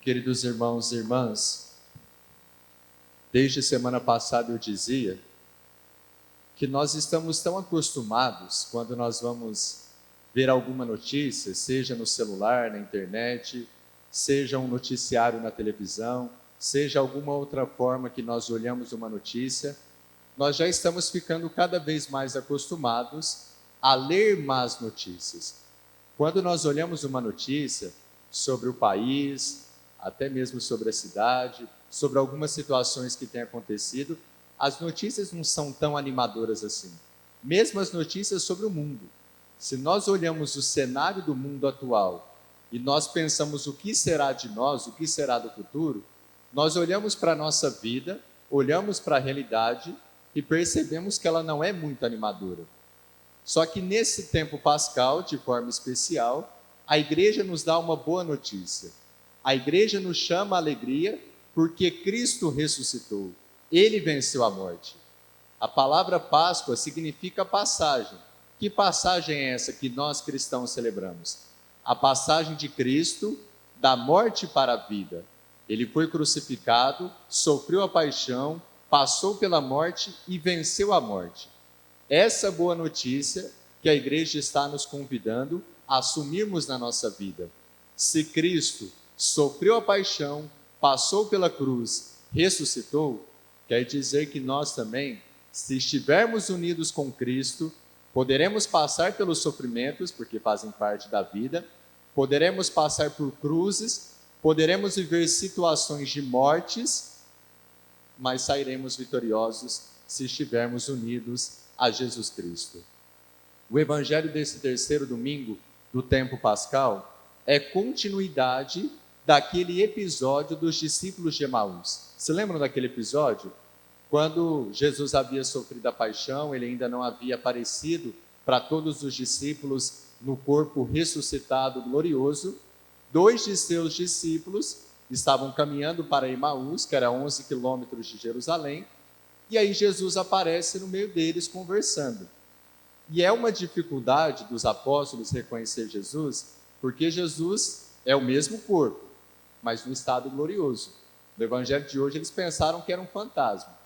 Queridos irmãos e irmãs, desde semana passada eu dizia que nós estamos tão acostumados quando nós vamos ver alguma notícia, seja no celular, na internet, seja um noticiário na televisão, seja alguma outra forma que nós olhamos uma notícia, nós já estamos ficando cada vez mais acostumados a ler más notícias. Quando nós olhamos uma notícia sobre o país, até mesmo sobre a cidade, sobre algumas situações que têm acontecido, as notícias não são tão animadoras assim. Mesmo as notícias sobre o mundo. Se nós olhamos o cenário do mundo atual e nós pensamos o que será de nós, o que será do futuro, nós olhamos para a nossa vida, olhamos para a realidade e percebemos que ela não é muito animadora. Só que nesse tempo pascal, de forma especial, a igreja nos dá uma boa notícia. A igreja nos chama à alegria porque Cristo ressuscitou. Ele venceu a morte. A palavra Páscoa significa passagem. Que passagem é essa que nós cristãos celebramos? A passagem de Cristo da morte para a vida. Ele foi crucificado, sofreu a paixão, passou pela morte e venceu a morte. Essa boa notícia que a igreja está nos convidando a assumirmos na nossa vida. Se Cristo sofreu a paixão, passou pela cruz, ressuscitou, quer dizer que nós também, se estivermos unidos com Cristo, poderemos passar pelos sofrimentos, porque fazem parte da vida, poderemos passar por cruzes, poderemos viver situações de mortes, mas sairemos vitoriosos se estivermos unidos a Jesus Cristo. O evangelho desse terceiro domingo do tempo pascal é continuidade daquele episódio dos discípulos de Emaús. Se lembram daquele episódio? Quando Jesus havia sofrido a paixão, ele ainda não havia aparecido para todos os discípulos no corpo ressuscitado glorioso. 2 de seus discípulos estavam caminhando para Emaús, que era 11 quilômetros de Jerusalém, e aí Jesus aparece no meio deles conversando. E é uma dificuldade dos apóstolos reconhecer Jesus, porque Jesus é o mesmo corpo, mas no estado glorioso. No evangelho de hoje eles pensaram que era um fantasma.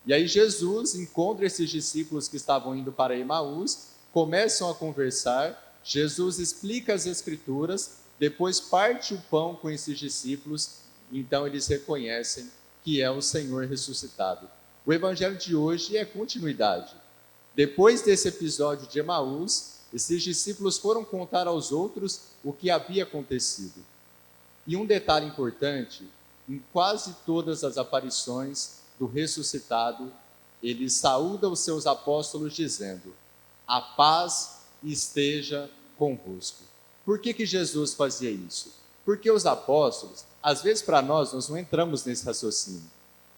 E aí Jesus encontra esses discípulos que estavam indo para Emaús, começam a conversar, Jesus explica as escrituras, depois parte o pão com esses discípulos, então eles reconhecem que é o Senhor ressuscitado. O evangelho de hoje é continuidade. Depois desse episódio de Emaús, esses discípulos foram contar aos outros o que havia acontecido. E um detalhe importante, em quase todas as aparições do ressuscitado, ele saúda os seus apóstolos dizendo: a paz esteja convosco. Por que Jesus fazia isso? Porque os apóstolos, às vezes para nós não entramos nesse raciocínio.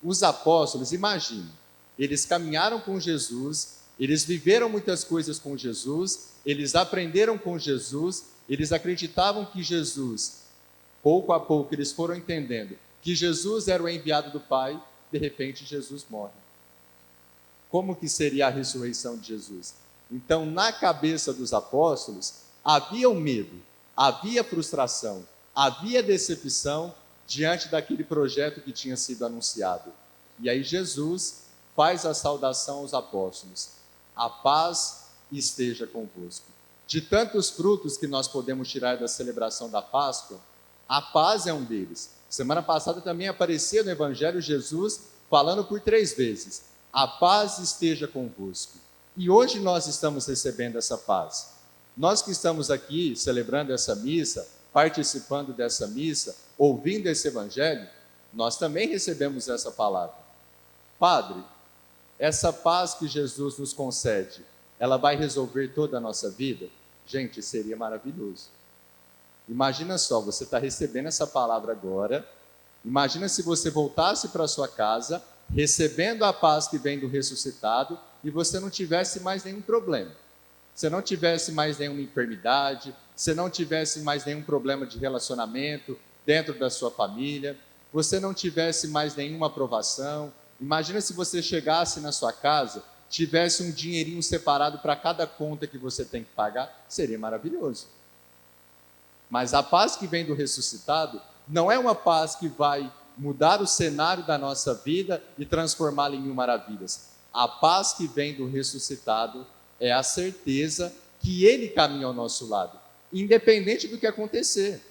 Os apóstolos, imaginem, eles caminharam com Jesus, eles viveram muitas coisas com Jesus, eles aprenderam com Jesus, eles acreditavam que Jesus, pouco a pouco eles foram entendendo que Jesus era o enviado do Pai, de repente Jesus morre. Como que seria a ressurreição de Jesus? Então, na cabeça dos apóstolos, havia um medo, havia frustração, havia decepção diante daquele projeto que tinha sido anunciado. E aí Jesus faz a saudação aos apóstolos: a paz esteja convosco. De tantos frutos que nós podemos tirar da celebração da Páscoa, a paz é um deles. Semana passada também apareceu no Evangelho Jesus falando por 3 vezes: a paz esteja convosco. E hoje nós estamos recebendo essa paz. Nós que estamos aqui celebrando essa missa, participando dessa missa, ouvindo esse Evangelho, nós também recebemos essa palavra. Padre, essa paz que Jesus nos concede, ela vai resolver toda a nossa vida? Gente, seria maravilhoso. Imagina só, você está recebendo essa palavra agora, imagina se você voltasse para sua casa, recebendo a paz que vem do ressuscitado, e você não tivesse mais nenhum problema. Você não tivesse mais nenhuma enfermidade, você não tivesse mais nenhum problema de relacionamento dentro da sua família, você não tivesse mais nenhuma aprovação. Imagina se você chegasse na sua casa, tivesse um dinheirinho separado para cada conta que você tem que pagar, seria maravilhoso. Mas a paz que vem do ressuscitado não é uma paz que vai mudar o cenário da nossa vida e transformá-la em mil maravilhas. A paz que vem do ressuscitado é a certeza que ele caminha ao nosso lado, independente do que acontecer.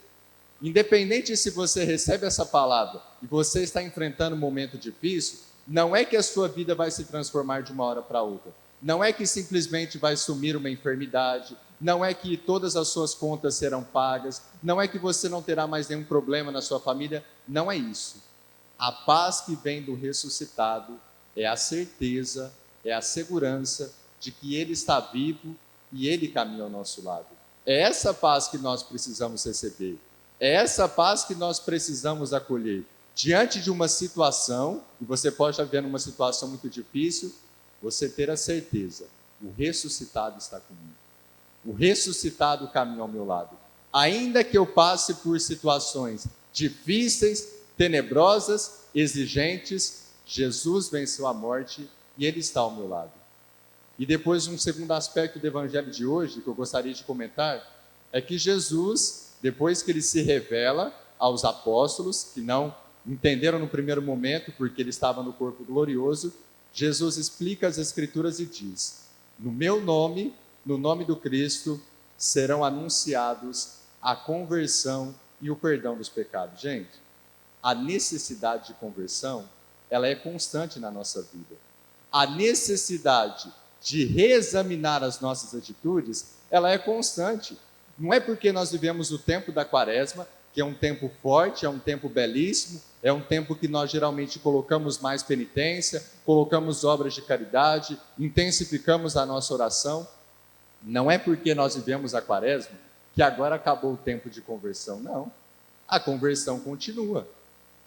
Independente se você recebe essa palavra e você está enfrentando um momento difícil, não é que a sua vida vai se transformar de uma hora para outra. Não é que simplesmente vai sumir uma enfermidade, não é que todas as suas contas serão pagas, não é que você não terá mais nenhum problema na sua família, não é isso. A paz que vem do ressuscitado é a certeza, é a segurança de que Ele está vivo e Ele caminha ao nosso lado. É essa paz que nós precisamos receber. É essa paz que nós precisamos acolher. Diante de uma situação, e você pode estar vivendo uma situação muito difícil, você ter a certeza, o ressuscitado está comigo. O ressuscitado caminha ao meu lado. Ainda que eu passe por situações difíceis, tenebrosas, exigentes, Jesus venceu a morte e Ele está ao meu lado. E depois, um segundo aspecto do evangelho de hoje, que eu gostaria de comentar, é que Jesus, depois que Ele se revela aos apóstolos, que não entenderam no primeiro momento, porque Ele estava no corpo glorioso, Jesus explica as Escrituras e diz: no meu nome, no nome do Cristo, serão anunciados a conversão e o perdão dos pecados. Gente, a necessidade de conversão, ela é constante na nossa vida. A necessidade de reexaminar as nossas atitudes, ela é constante. Não é porque nós vivemos o tempo da quaresma, que é um tempo forte, é um tempo belíssimo, é um tempo que nós geralmente colocamos mais penitência, colocamos obras de caridade, intensificamos a nossa oração. Não é porque nós vivemos a quaresma que agora acabou o tempo de conversão, não. A conversão continua.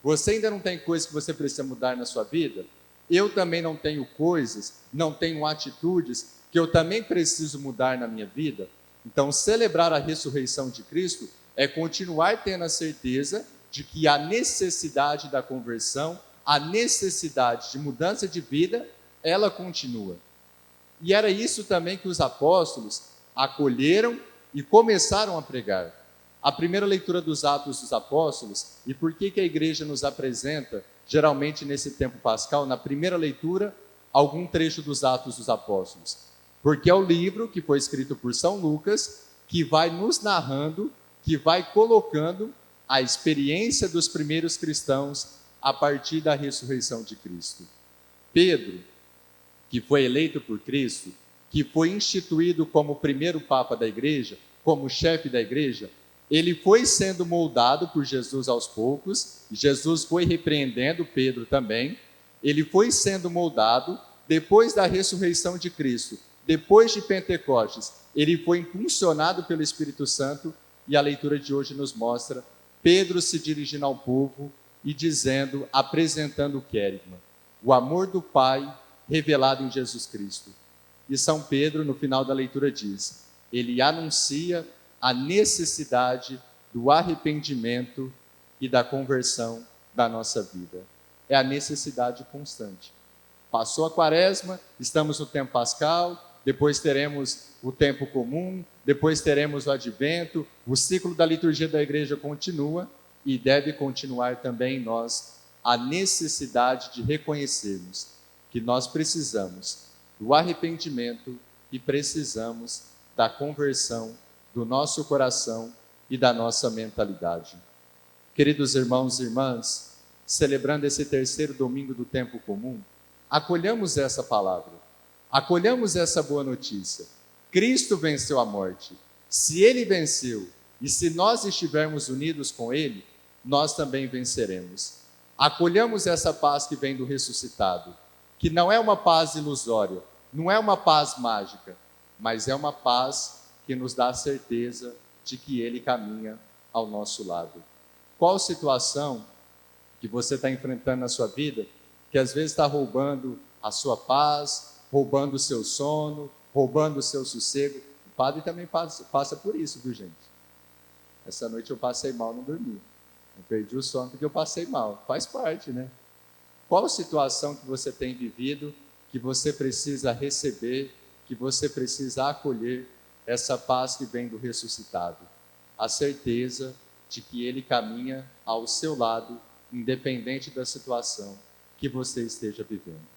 Você ainda não tem coisas que você precisa mudar na sua vida? Eu também não tenho coisas, não tenho atitudes que eu também preciso mudar na minha vida? Então, celebrar a ressurreição de Cristo é continuar tendo a certeza de que a necessidade da conversão, a necessidade de mudança de vida, ela continua. E era isso também que os apóstolos acolheram e começaram a pregar. A primeira leitura dos Atos dos Apóstolos, e por que a igreja nos apresenta, geralmente nesse tempo pascal, na primeira leitura, algum trecho dos Atos dos Apóstolos? Porque é o livro que foi escrito por São Lucas, que vai nos narrando, que vai colocando a experiência dos primeiros cristãos a partir da ressurreição de Cristo. Pedro, que foi eleito por Cristo, que foi instituído como o primeiro papa da igreja, como chefe da igreja, ele foi sendo moldado por Jesus aos poucos, Jesus foi repreendendo Pedro também, ele foi sendo moldado depois da ressurreição de Cristo, depois de Pentecostes, ele foi impulsionado pelo Espírito Santo, e a leitura de hoje nos mostra Pedro se dirigindo ao povo e dizendo, apresentando o querigma, o amor do Pai revelado em Jesus Cristo. E São Pedro, no final da leitura, diz: ele anuncia a necessidade do arrependimento e da conversão da nossa vida. É a necessidade constante. Passou a quaresma, estamos no tempo pascal, depois teremos o tempo comum, depois teremos o advento, o ciclo da liturgia da igreja continua e deve continuar também em nós a necessidade de reconhecermos que nós precisamos do arrependimento e precisamos da conversão do nosso coração e da nossa mentalidade. Queridos irmãos e irmãs, celebrando esse terceiro domingo do tempo comum, acolhamos essa palavra, acolhamos essa boa notícia. Cristo venceu a morte. Se Ele venceu e se nós estivermos unidos com Ele, nós também venceremos. Acolhamos essa paz que vem do ressuscitado, que não é uma paz ilusória, não é uma paz mágica, mas é uma paz que nos dá a certeza de que Ele caminha ao nosso lado. Qual situação que você está enfrentando na sua vida, que às vezes está roubando a sua paz, roubando o seu sono, roubando o seu sossego? O padre também passa por isso, viu, gente? Essa noite eu passei mal, não dormi. Eu perdi o sono porque eu passei mal. Faz parte, né? Qual situação que você tem vivido, que você precisa receber, que você precisa acolher essa paz que vem do ressuscitado? A certeza de que Ele caminha ao seu lado, independente da situação que você esteja vivendo.